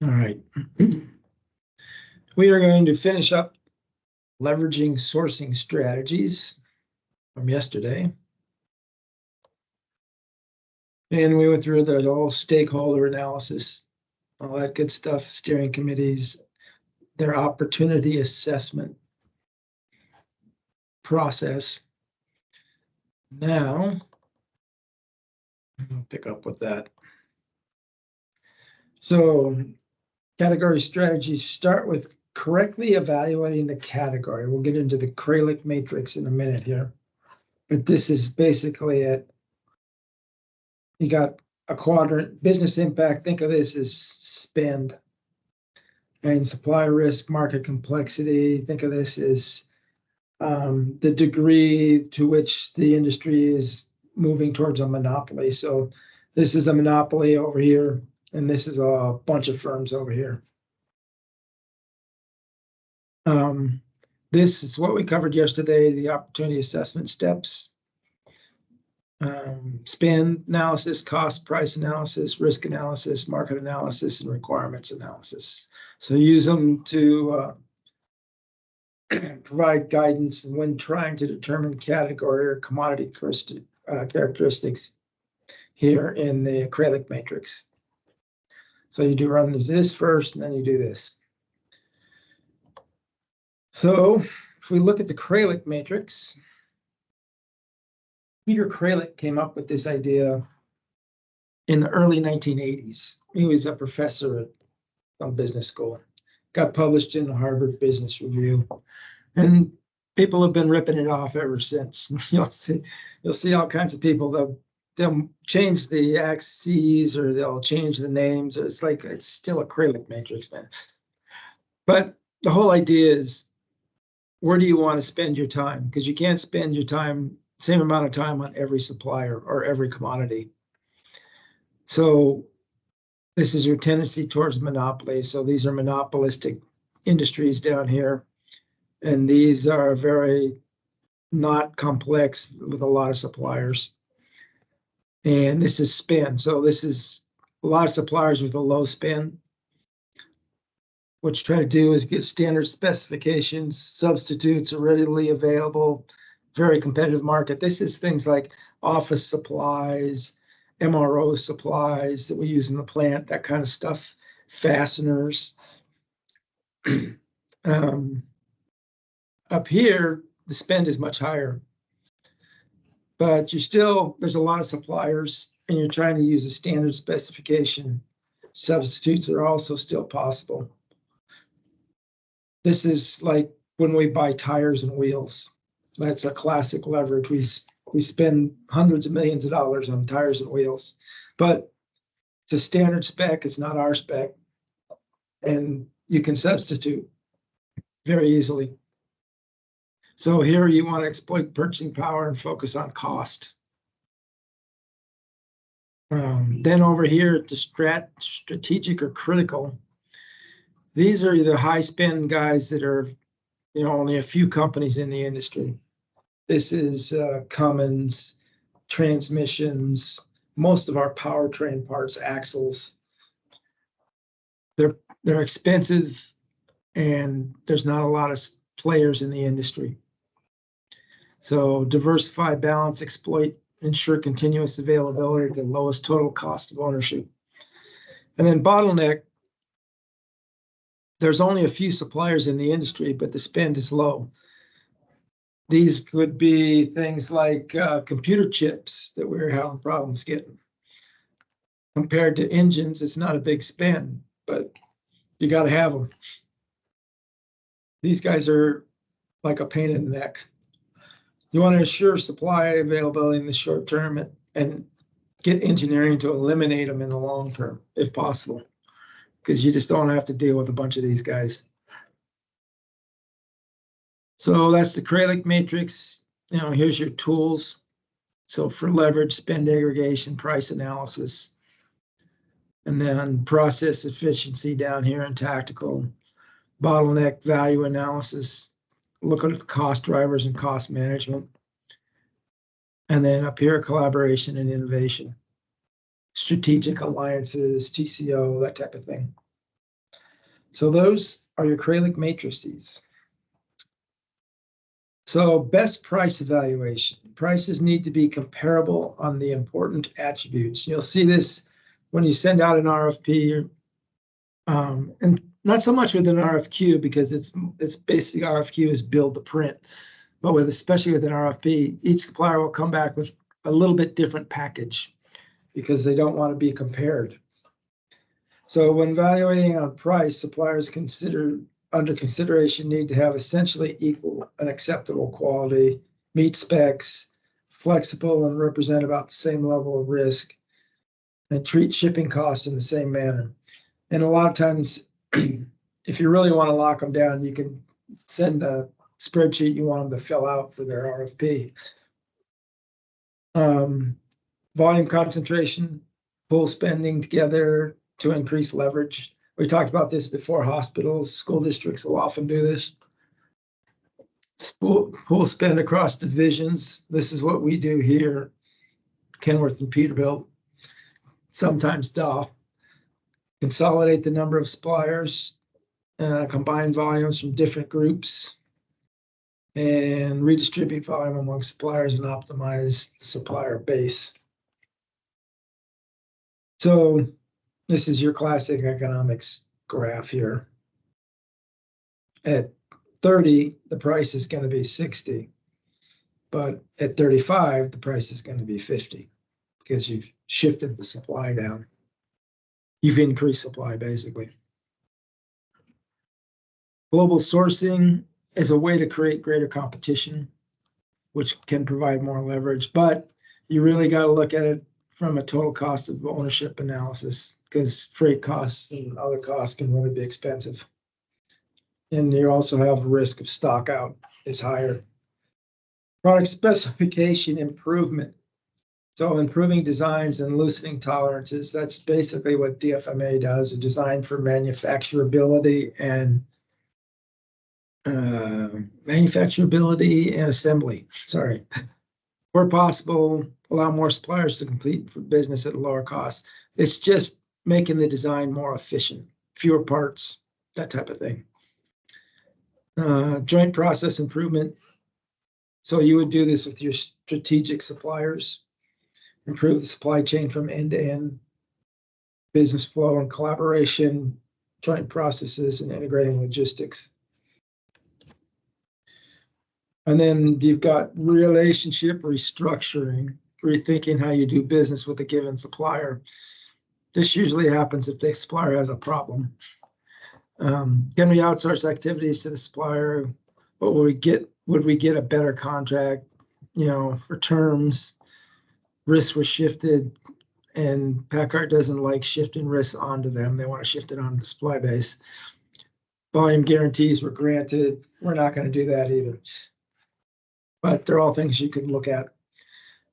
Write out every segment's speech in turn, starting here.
All right. We are going to finish up leveraging sourcing strategies from yesterday. And we went through the whole stakeholder analysis, all that good stuff, steering committees, their opportunity assessment process. Now, I'll pick up with that. So, category strategies start with correctly evaluating the category. We'll get into the Kraljic matrix in a minute here. But this is basically it. You got a quadrant, business impact. Think of this as spend, and supply risk, market complexity. Think of this as the degree to which the industry is moving towards a monopoly. So this is a monopoly over here, and this is a bunch of firms over here. This is what we covered yesterday, the opportunity assessment steps. Spend analysis, cost price analysis, risk analysis, market analysis, and requirements analysis. So use them to provide guidance when trying to determine category or commodity characteristics here in the Kraljic matrix. So you do run this first, and then you do this. So if we look at the Kraljic matrix, Peter Kraljic came up with this idea in the early 1980s. He was a professor at some business school, got published in the Harvard Business Review, and people have been ripping it off ever since. You'll see all kinds of people. They'll change the axes or they'll change the names. It's like it's still a Kraljic matrix, man. But the whole idea is, where do you want to spend your time? Because you can't spend your time, same amount of time on every supplier or every commodity. So this is your tendency towards monopoly. So these are monopolistic industries down here. And these are very not complex with a lot of suppliers. And this is spend. So this is a lot of suppliers with a low spend. What you try to do is get standard specifications, substitutes are readily available, very competitive market. This is things like office supplies, MRO supplies that we use in the plant, that kind of stuff, fasteners. Up here, the spend is much higher, but there's a lot of suppliers and you're trying to use a standard specification. Substitutes are also still possible. This is like when we buy tires and wheels. That's a classic leverage. We spend hundreds of millions of dollars on tires and wheels, but it's a standard spec. It's not our spec, and you can substitute very easily. So here you want to exploit purchasing power and focus on cost. Then over here at the strategic or critical, these are the high spend guys that are, only a few companies in the industry. This is Cummins, transmissions, most of our powertrain parts, axles. They're expensive, and there's not a lot of players in the industry. So diversify, balance, exploit, ensure continuous availability at the lowest total cost of ownership. And then bottleneck, there's only a few suppliers in the industry, but the spend is low. These could be things like computer chips that we're having problems getting. Compared to engines, it's not a big spend, but you got to have them. These guys are like a pain in the neck. You want to ensure supply availability in the short term and get engineering to eliminate them in the long term, if possible, because you just don't have to deal with a bunch of these guys. So that's the Kraljic matrix. Here's your tools. So for leverage, spend aggregation, price analysis, and then process efficiency down here in tactical, bottleneck value analysis, look at the cost drivers and cost management. And then up here, collaboration and innovation, strategic alliances, TCO, that type of thing. So those are your Kraljic matrices. So best price evaluation. Prices need to be comparable on the important attributes. You'll see this when you send out an RFP, and not so much with an RFQ because it's basically RFQ is build to print, but especially with an RFP, each supplier will come back with a little bit different package because they don't want to be compared. So when evaluating on price, suppliers under consideration need to have essentially equal and acceptable quality, meet specs, flexible and represent about the same level of risk, and treat shipping costs in the same manner. And a lot of times, if you really want to lock them down, you can send a spreadsheet you want them to fill out for their RFP. Volume concentration, pull spending together to increase leverage. We talked about this before. Hospitals, school districts will often do this. Pool spend across divisions. This is what we do here, Kenworth and Peterbilt. Sometimes DOF. Consolidate the number of suppliers, combine volumes from different groups, and redistribute volume among suppliers and optimize the supplier base. So this is your classic economics graph here. At 30, the price is going to be 60, but at 35, the price is going to be 50 because you've shifted the supply down. You've increased supply, basically. Global sourcing is a way to create greater competition, which can provide more leverage, but you really got to look at it from a total cost of ownership analysis because freight costs and other costs can really be expensive. And you also have a risk of stock out is higher. Product specification improvement. So improving designs and loosening tolerances, that's basically what DFMA does, a design for manufacturability and assembly. Sorry. Where possible, allow more suppliers to complete for business at a lower cost. It's just making the design more efficient, fewer parts, that type of thing. Joint process improvement. So you would do this with your strategic suppliers. Improve the supply chain from end to end, business flow and collaboration, joint processes, and integrating logistics. And then you've got relationship restructuring, rethinking how you do business with a given supplier. This usually happens if the supplier has a problem. Can we outsource activities to the supplier? What would we get? Would we get a better contract, for terms? Risks were shifted, and PACCAR doesn't like shifting risks onto them. They want to shift it onto the supply base. Volume guarantees were granted. We're not going to do that either. But they're all things you can look at.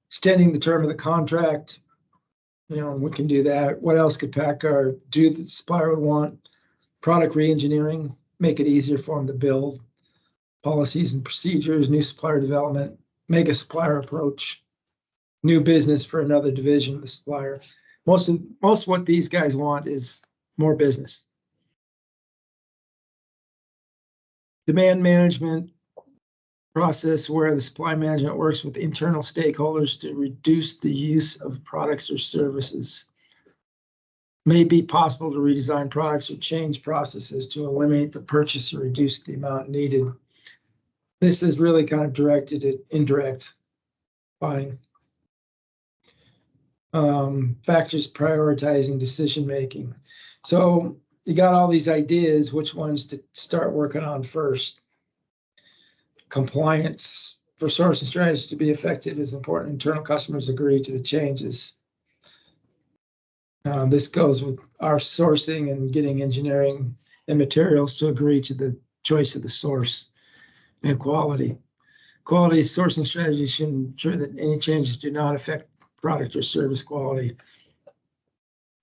Extending the term of the contract, we can do that. What else could PACCAR do that the supplier would want? Product re-engineering, make it easier for them to build. Policies and procedures, new supplier development, make a supplier approach. New business for another division of the supplier. Most what these guys want is more business. Demand management process where the supply management works with internal stakeholders to reduce the use of products or services. May be possible to redesign products or change processes to eliminate the purchase or reduce the amount needed. This is really kind of directed at indirect buying. Factors prioritizing decision making. So you got all these ideas, which ones to start working on first. Compliance for sourcing strategies to be effective is important. Internal customers agree to the changes. This goes with our sourcing and getting engineering and materials to agree to the choice of the source and quality. Quality sourcing strategies should ensure that any changes do not affect product or service quality.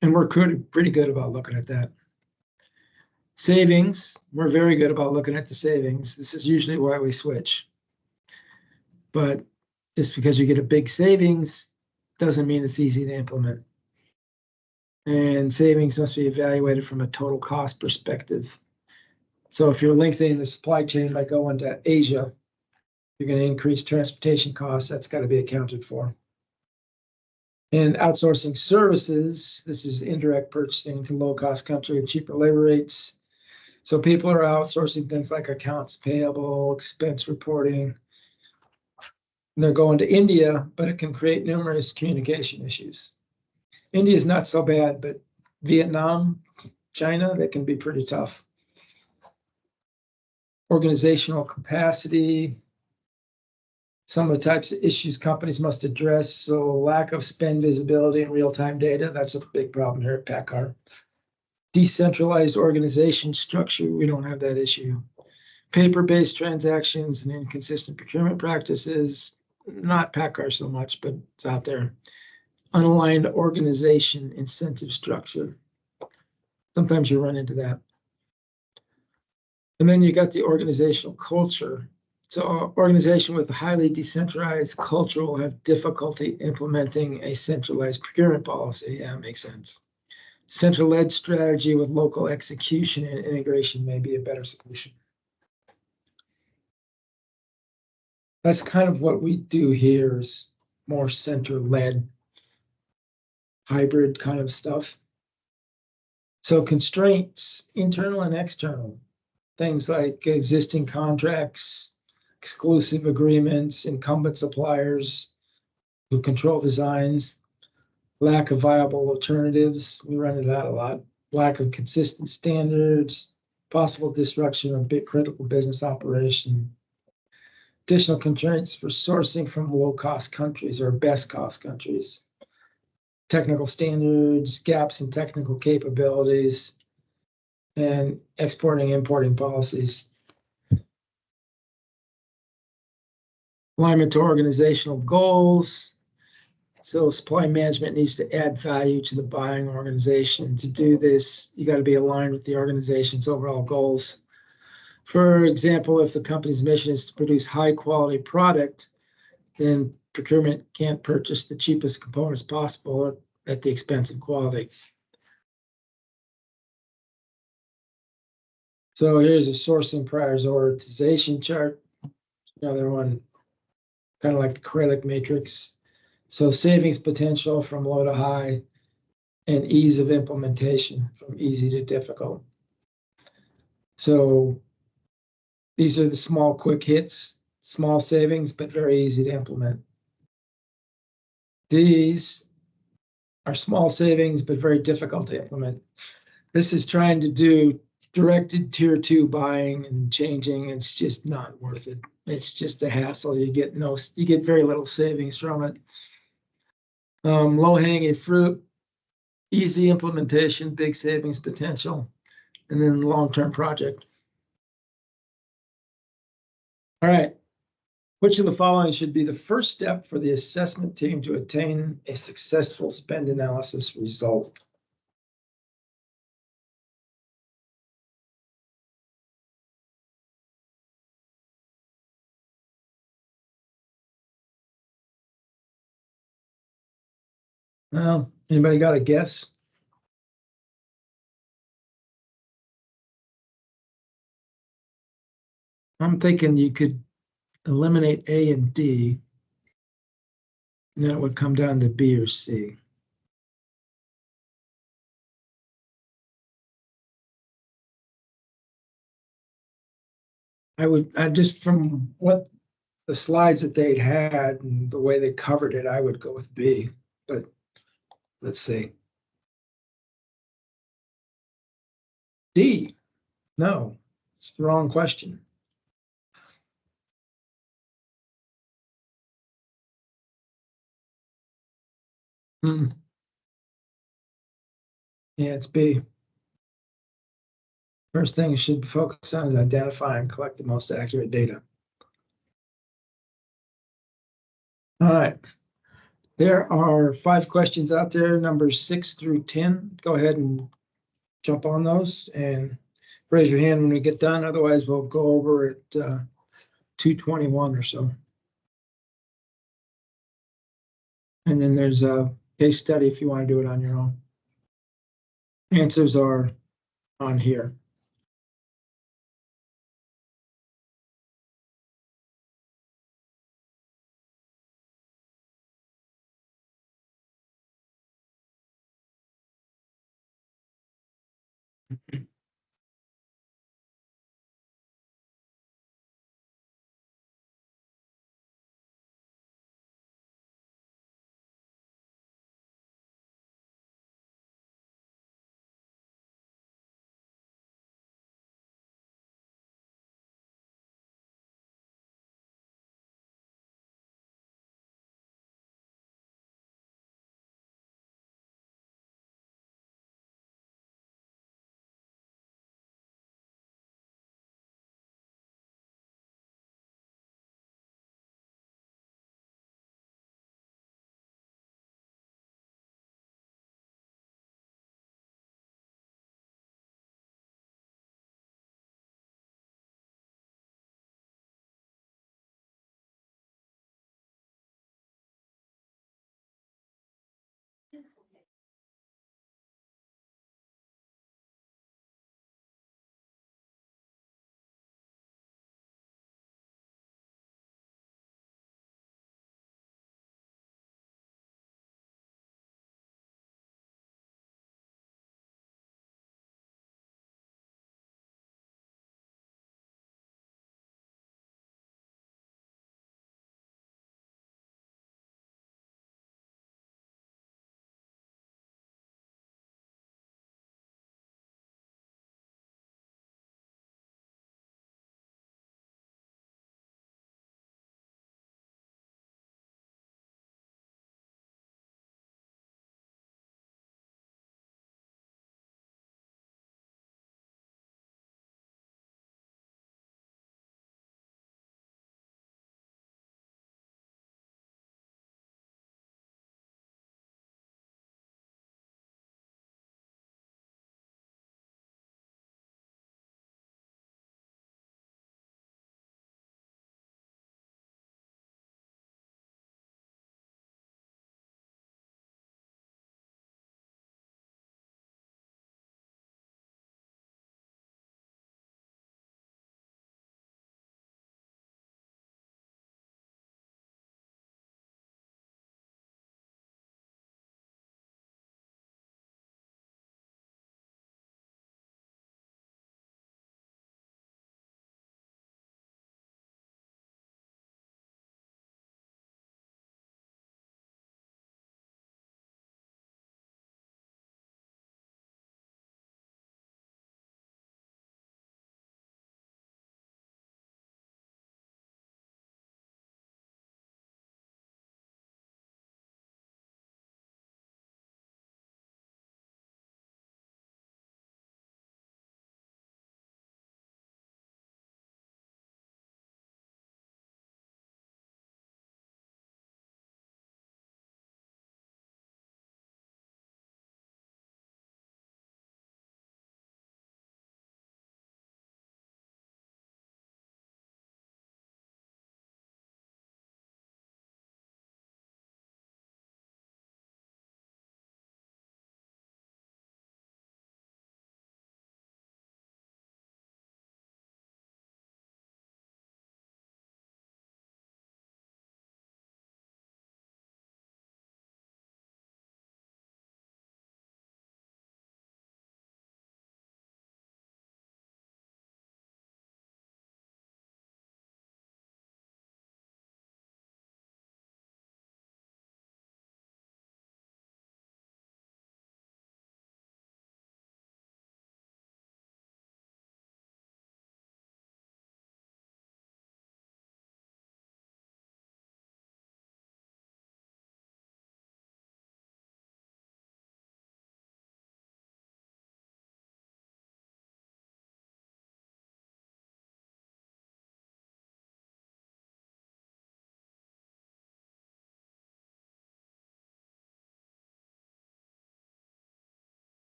And we're pretty good about looking at that. Savings, we're very good about looking at the savings. This is usually why we switch. But just because you get a big savings doesn't mean it's easy to implement. And savings must be evaluated from a total cost perspective. So if you're lengthening the supply chain by going to Asia, you're going to increase transportation costs. That's got to be accounted for. And outsourcing services, this is indirect purchasing to low-cost country at cheaper labor rates. So people are outsourcing things like accounts payable, expense reporting. They're going to India, but it can create numerous communication issues. India is not so bad, but Vietnam, China, that can be pretty tough. Organizational capacity, some of the types of issues companies must address. So lack of spend visibility and real-time data, that's a big problem here at PACCAR. Decentralized organization structure, we don't have that issue. Paper-based transactions and inconsistent procurement practices, not PACCAR so much, but it's out there. Unaligned organization incentive structure. Sometimes you run into that. And then you got the organizational culture. So organization with a highly decentralized culture will have difficulty implementing a centralized procurement policy. Yeah, that makes sense. Central-led strategy with local execution and integration may be a better solution. That's kind of what we do here, is more center-led, hybrid kind of stuff. So constraints, internal and external, things like existing contracts, exclusive agreements, incumbent suppliers who control designs, lack of viable alternatives. We run into that a lot. Lack of consistent standards, possible disruption of critical business operation. Additional constraints for sourcing from low-cost countries or best-cost countries. Technical standards, gaps in technical capabilities, and exporting, importing policies. Alignment to organizational goals. So supply management needs to add value to the buying organization. To do this, you got to be aligned with the organization's overall goals. For example, if the company's mission is to produce high quality product, then procurement can't purchase the cheapest components possible at the expense of quality. So here's a sourcing prioritization chart. Another one, kind of like the Kraljic matrix. So savings potential from low to high, and ease of implementation from easy to difficult. So these are the small quick hits, small savings, but very easy to implement. These are small savings, but very difficult to implement. This is trying to do directed tier 2 buying and changing. It's just not worth it. It's just a hassle. You get very little savings from it. Low hanging fruit, easy implementation, big savings potential, and then long-term project. All right. Which of the following should be the first step for the assessment team to attain a successful spend analysis result? Well, anybody got a guess? I'm thinking you could eliminate A and D, and then it would come down to B or C. I just, from what the slides that they'd had and the way they covered it, I would go with B, but let's see. D, no, it's the wrong question. Yeah, it's B. First thing you should focus on is identify and collect the most accurate data. All right. There are 5 questions out there, numbers 6 through 10. Go ahead and jump on those and raise your hand when we get done. Otherwise, we'll go over at 2:21 or so. And then there's a case study if you want to do it on your own. Answers are on here.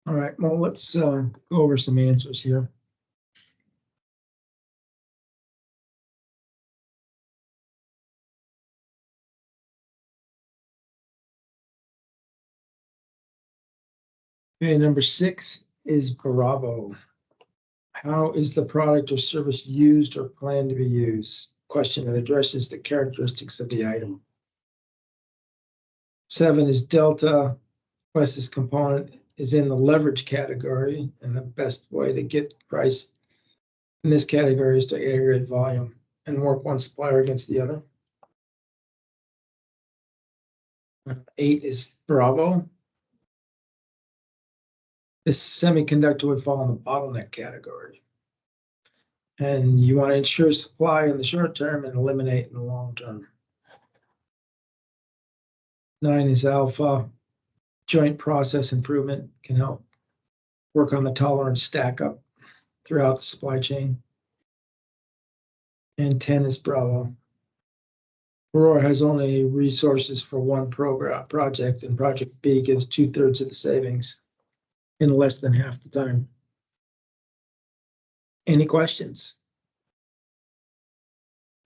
All right, well, let's go over some answers here. Okay, number 6 is Bravo. How is the product or service used or planned to be used? Question that addresses the characteristics of the item. 7 is Delta. This component is in the leverage category, and the best way to get price in this category is to aggregate volume and work one supplier against the other. 8 is Bravo. This semiconductor would fall in the bottleneck category. And you want to ensure supply in the short term and eliminate in the long term. 9 is Alpha. Joint process improvement can help work on the tolerance stack up throughout the supply chain. And 10 is Bravo. Aurora has only resources for one project, and Project B gives 2/3 of the savings in less than half the time. Any questions?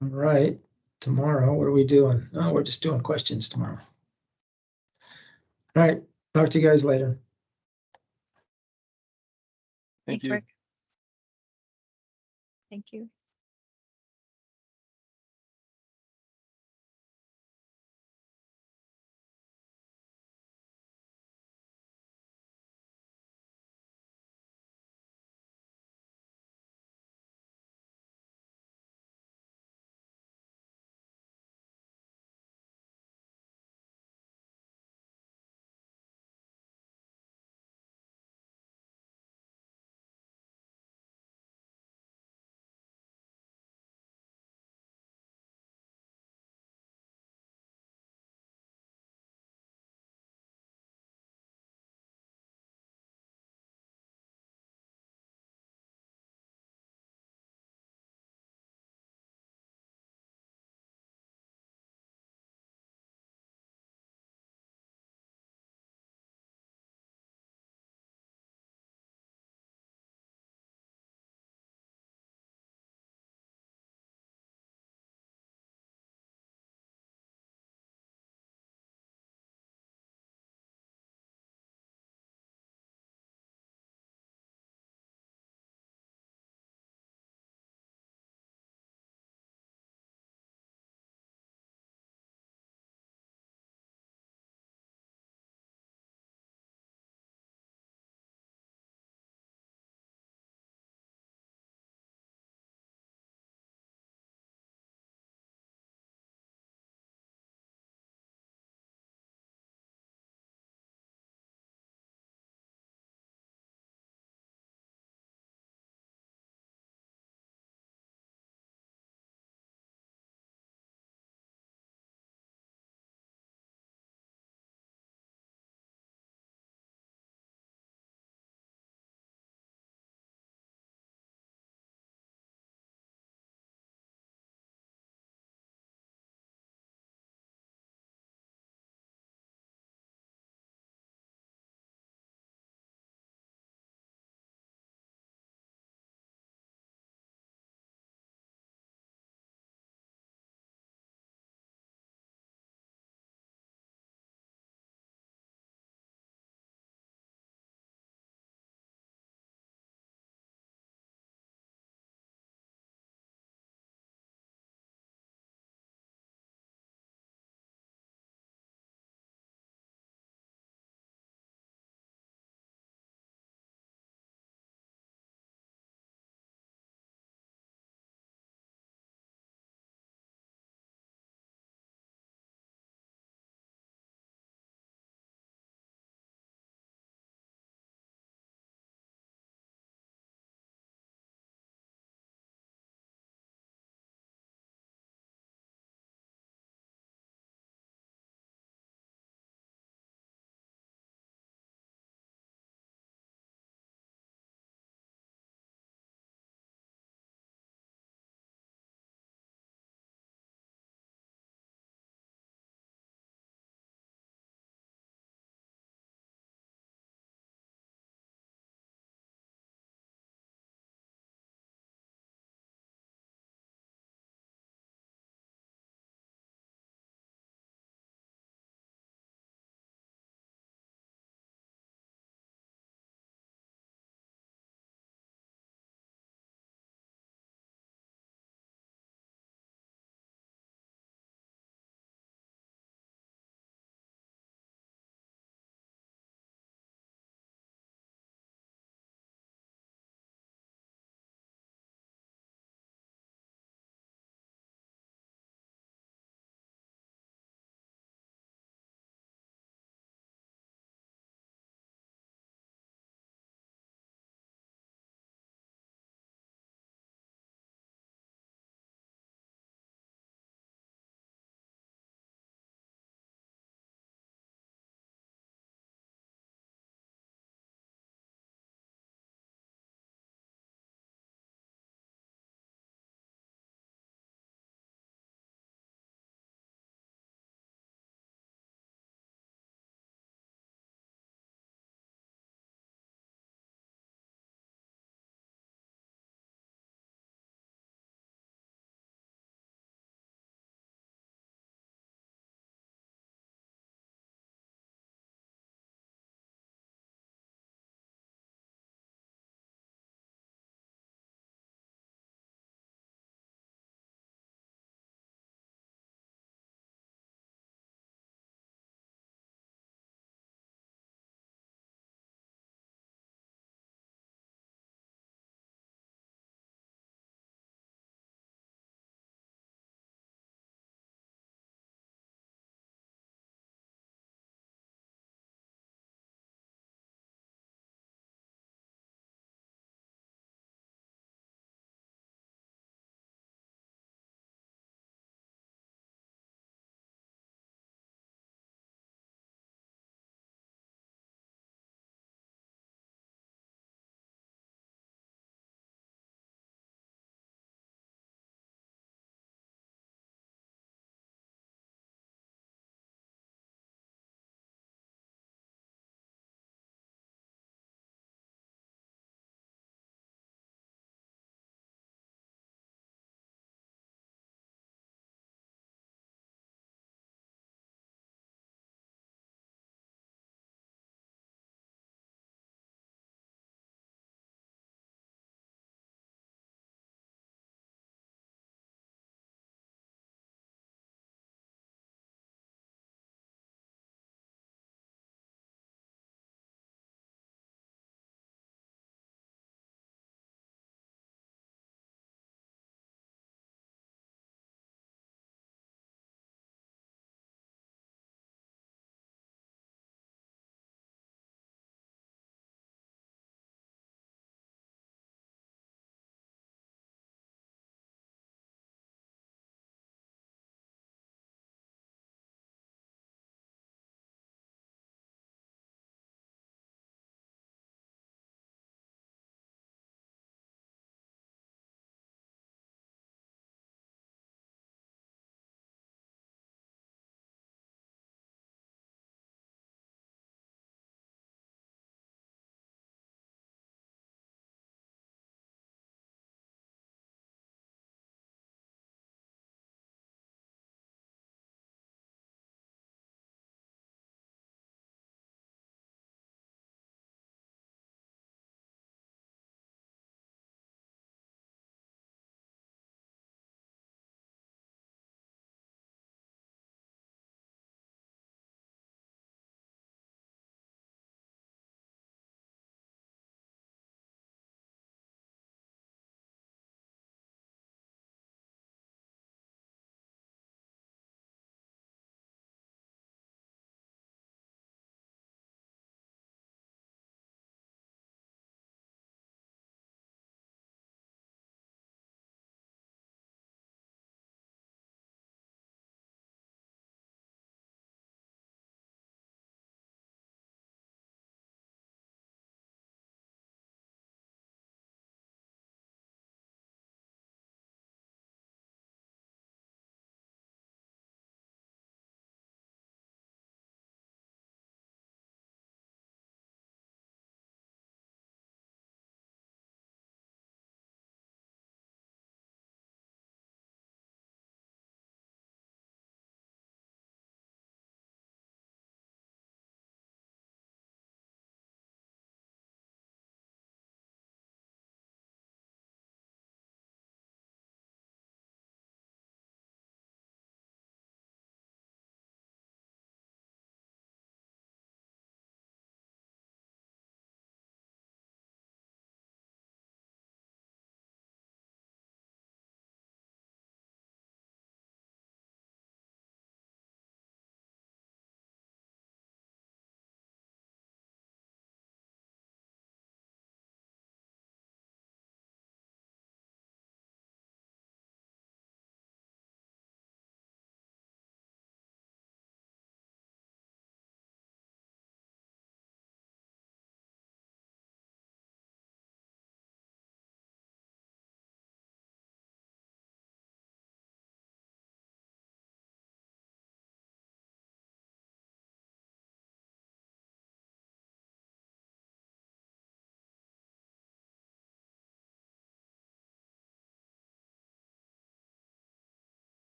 All right, tomorrow, what are we doing? Oh, we're just doing questions tomorrow. All right, talk to you guys later. Thanks, you. Rick. Thank you.